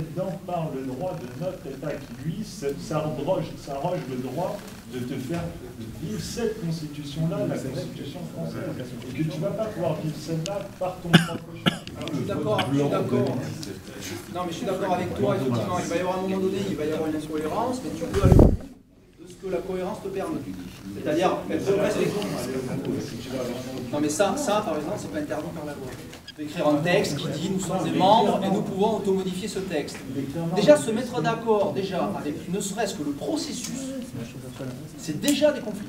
Dedans par le droit de notre État qui, lui, s'arroge le droit de te faire vivre cette constitution-là, la constitution française. Et que tu ne vas pas pouvoir vivre celle-là par ton propre choix. Alors, je suis d'accord. Non, mais je suis d'accord avec toi, effectivement. Il va y avoir un moment donné, il va y avoir une incohérence, mais tu peux aller au bout de ce que la cohérence te permet. C'est-à-dire, non, mais ça, par exemple, c'est pas interdit par la loi. Tu peux écrire un texte qui dit nous sommes des membres et nous pouvons automodifier ce texte. Déjà, se mettre d'accord, déjà, avec ne serait-ce que le processus, c'est déjà des conflits.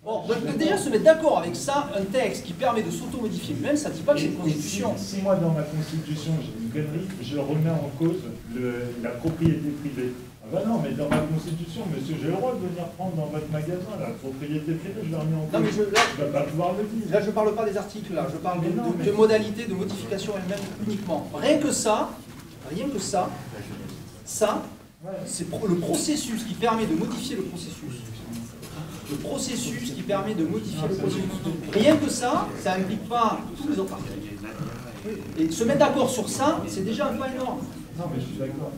Or, déjà se mettre d'accord avec ça, un texte qui permet de s'automodifier lui-même, ça ne dit pas que c'est une constitution. Si moi, dans ma constitution, j'ai une connerie, je remets en cause la propriété privée. Ah ben non, mais dans ma constitution, monsieur, j'ai le droit de venir prendre dans votre magasin la propriété privée, je l'ai remis en cause. Non, mais je ne vais pas pouvoir le dire. Là, je ne parle pas des articles, là, je parle de modalités de modification elle-même uniquement. Rien que ça, c'est le processus qui permet de modifier le processus. Le processus qui permet de modifier le processus. Rien que ça n'implique pas tous les autres articles. Et se mettre d'accord sur ça, c'est déjà un pas énorme. Non, mais je suis d'accord.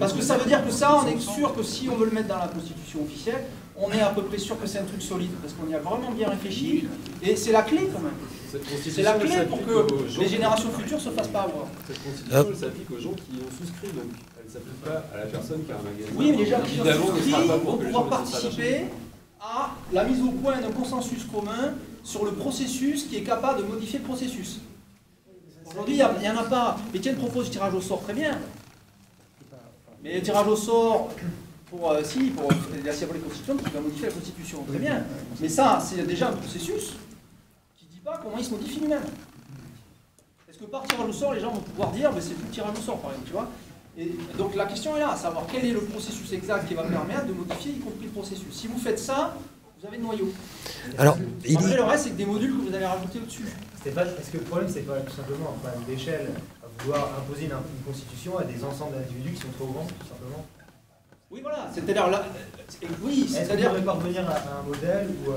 Parce que ça veut dire que ça, on est sûr que si on veut le mettre dans la Constitution officielle, on est à peu près sûr que c'est un truc solide, parce qu'on y a vraiment bien réfléchi. Et c'est la clé quand même. C'est la clé pour que les générations futures ne se fassent pas avoir. Cette Constitution, elle s'applique aux gens qui ont souscrit, donc elle ne s'applique pas à la personne qui a un magasin. Oui, mais les gens qui ont souscrit vont pouvoir participer à la mise au point d'un consensus commun sur le processus qui est capable de modifier le processus. Aujourd'hui, il n'y en a pas. Étienne propose le tirage au sort, très bien. Mais le tirage au sort, pour la Constitution, qui va modifier la Constitution, très bien. Mais ça, c'est déjà un processus qui ne dit pas comment il se modifie lui-même. Est-ce que par tirage au sort, les gens vont pouvoir dire, c'est tout tirage au sort, par exemple, tu vois? Et donc la question est là, à savoir quel est le processus exact qui va permettre de modifier, y compris le processus. Si vous faites ça, vous avez le noyau. Alors, après, le reste, c'est que des modules que vous allez rajouter au-dessus. Est-ce que le problème, c'est pas tout simplement un problème d'échelle, à vouloir imposer une constitution à des ensembles d'individus qui sont trop grands, tout simplement? Oui, voilà. C'est-à-dire là, oui, c'est-à-dire. Est-ce qu'on pourrait parvenir à un modèle où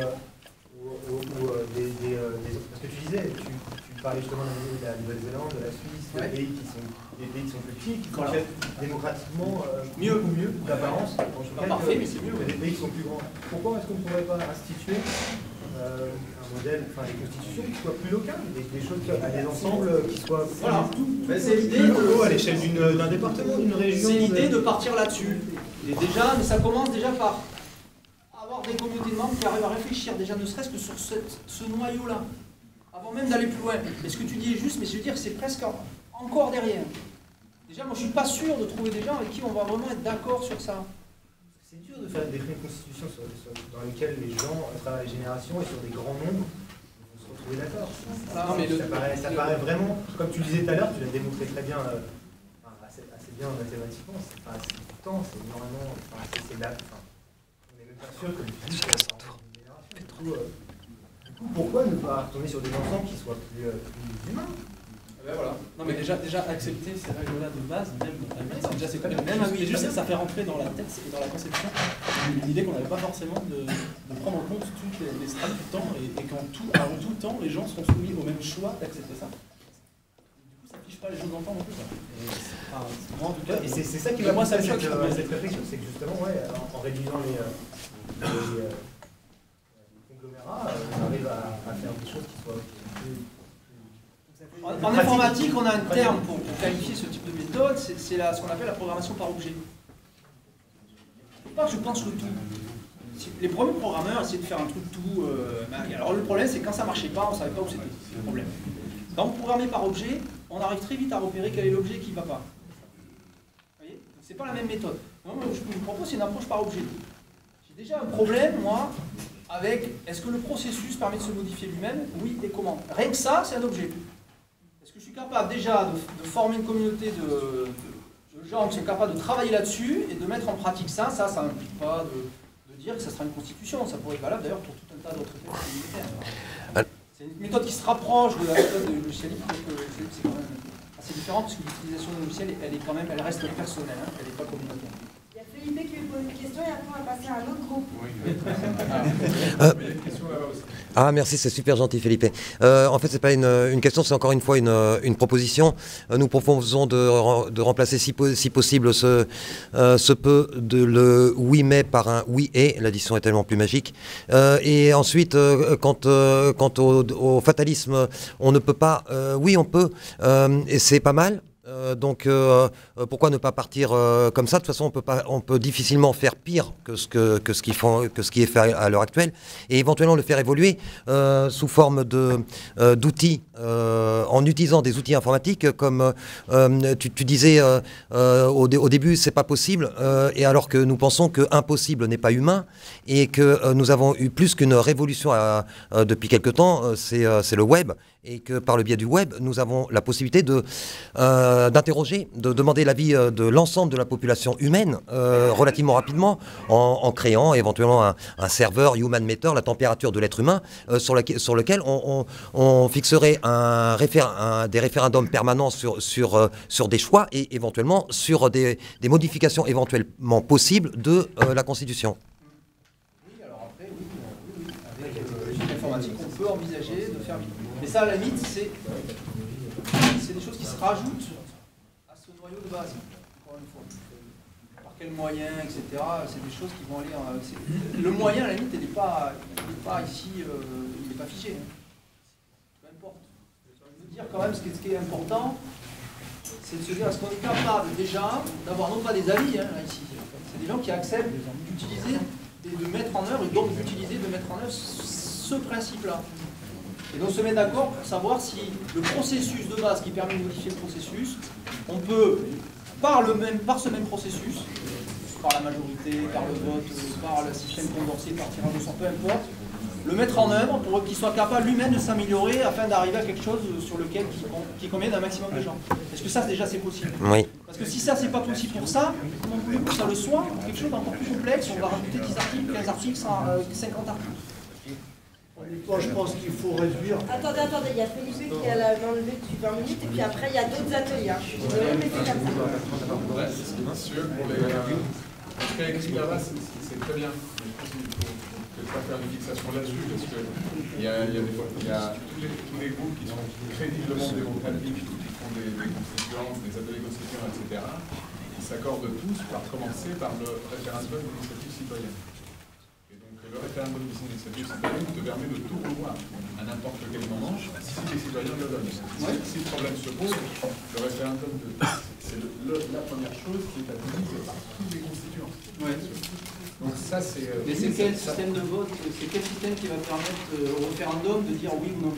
parce que tu disais, tu parlais justement de la Nouvelle-Zélande, de la Suisse, des pays qui sont plus petits, qui s'enchaînent démocratiquement mieux d'apparence. Pas parfait, mais c'est mieux. Des pays qui sont plus grands. Pourquoi est-ce qu'on ne pourrait pas instituer un modèle, enfin des constitutions qui soient plus locales, des choses à des ensembles qui soient c'est l'idée à l'échelle d'un département, d'une région. C'est l'idée de partir là-dessus. Et déjà, mais ça commence déjà par avoir des communautés de membres qui arrivent à réfléchir déjà ne serait-ce que sur ce noyau-là, avant même d'aller plus loin. Et ce que tu dis est juste, mais je veux dire que c'est presque encore derrière. Déjà, moi je suis pas sûr de trouver des gens avec qui on va vraiment être d'accord sur ça. C'est dur d'écrire une constitution dans laquelle les gens, à travers les générations et sur des grands nombres, vont se retrouver d'accord. Ça paraît vraiment, comme tu le disais tout à l'heure, tu l'as démontré très bien, assez bien mathématiquement, c'est temps, c'est énormément, c'est là. On n'est même pas sûr que le physique soit en une génération. Du coup, pourquoi ne pas retourner sur des ensembles qui soient plus humains? Ben voilà. Non mais déjà accepter ces règles-là de base, ça fait rentrer dans la tête et dans la conception une idée qu'on n'avait pas forcément de prendre en compte toutes les strates du temps et qu'en tout temps les gens seront soumis au même choix d'accepter ça. Du coup ça fiche pas les jeux d'enfants non plus. Moi en tout cas, et c'est ça qui m'a moi ça me choque cette réflexion, c'est que justement en réduisant les conglomérats, on arrive à faire des choses qui soient plus. En informatique, on a un terme pour qualifier ce type de méthode, c'est ce qu'on appelle la programmation par objet. Il ne faut pas que je pense le tout. Les premiers programmeurs essayaient de faire un truc tout... alors le problème, c'est que quand ça ne marchait pas, on ne savait pas où c'était. C'est le problème. Quand vous programmez par objet, on arrive très vite à repérer quel est l'objet qui ne va pas. Vous voyez? Ce n'est pas la même méthode. Moi, je vous propose, c'est une approche par objet. J'ai déjà un problème, moi, avec est-ce que le processus permet de se modifier lui-même? Oui, et comment? Rien que ça, c'est un objet. Est-ce que je suis capable déjà de former une communauté de gens qui sont capables de travailler là-dessus et de mettre en pratique ça? Ça n'implique pas de dire que ça sera une constitution. Ça pourrait être valable d'ailleurs pour tout un tas d'autres textes militaires. C'est une méthode qui se rapproche de la méthode de logiciel libre, donc c'est quand même assez différent parce que l'utilisation de logiciel, elle reste personnelle, elle n'est pas communautaire. Il y a Felipe qui veut poser une question et après on va passer à un autre groupe. Ah, merci, c'est super gentil, Philippe. En fait, c'est pas une question, c'est encore une fois une proposition. Nous proposons de remplacer, si possible, ce peu de le oui mais par un oui et. L'addition est tellement plus magique. Et ensuite, quant au fatalisme, on ne peut pas. Oui, on peut. Et c'est pas mal. Donc pourquoi ne pas partir comme ça? De toute façon, on peut difficilement faire pire que ce qui est fait à l'heure actuelle, et éventuellement le faire évoluer sous forme d'outils, en utilisant des outils informatiques comme tu disais au début, c'est pas possible, et alors que nous pensons que impossible n'est pas humain, et que nous avons eu plus qu'une révolution depuis quelque temps, c'est le web. Et que par le biais du web, nous avons la possibilité d'interroger, de demander l'avis de l'ensemble de la population humaine relativement rapidement, en créant éventuellement un serveur Human Meter, la température de l'être humain, sur lequel on fixerait des référendums permanents sur des choix et éventuellement sur des modifications éventuellement possibles de la Constitution. Oui, alors après, oui, avec l'informatique, on peut envisager de faire vite. Mais ça, à la limite, c'est des choses qui se rajoutent à ce noyau de base, encore une fois. Par quels moyens, etc. C'est des choses qui vont aller... Le moyen, à la limite, il n'est pas ici, il n'est pas figé. Peu importe. Je veux dire quand même, ce qui est important, c'est de se dire, est-ce qu'on est capable déjà d'avoir non pas des avis, là, ici. C'est des gens qui acceptent d'utiliser et de mettre en œuvre, et donc de mettre en œuvre ce principe-là. Et donc se mettre d'accord pour savoir si le processus de base qui permet de modifier le processus, on peut, par ce même processus, par la majorité, par le vote, par le système condensé, par tirage au sort, peu importe, le mettre en œuvre pour qu'il soit capable lui-même de s'améliorer afin d'arriver à quelque chose sur lequel qui convienne un maximum de gens. Est-ce que ça déjà c'est possible? Oui. Parce que si ça c'est pas possible pour ça, comment voulez-vous que ça le soit? Quelque chose d'encore plus complexe, on va rajouter 10 articles, 15 articles, 50 articles. Moi, je pense qu'il faut réduire. Attendez, il y a Felipe qui a la main levée depuis 20 minutes, et puis après, il y a d'autres ateliers. Je suis désolée, mais c'est comme ça. Ce qu'a écrit là-bas, c'est très bien. Mais je pense qu'il faut pas faire une fixation là-dessus, parce qu'il y a tous les groupes qui sont crédiblement démocratiques, qui font des constituantes, des ateliers constituants, etc., qui s'accordent tous par commencer par le référendum d'initiative citoyenne. Le référendum d'initiative citoyenne te permet de tout revoir à n'importe quel moment si les citoyens le donnent. Si le problème se pose, le référendum, c'est la première chose qui est admise par tous les constituants. Ouais. Donc ça, c'est... Mais c'est quel système de vote, c'est quel système qui va permettre au référendum de dire oui ou non?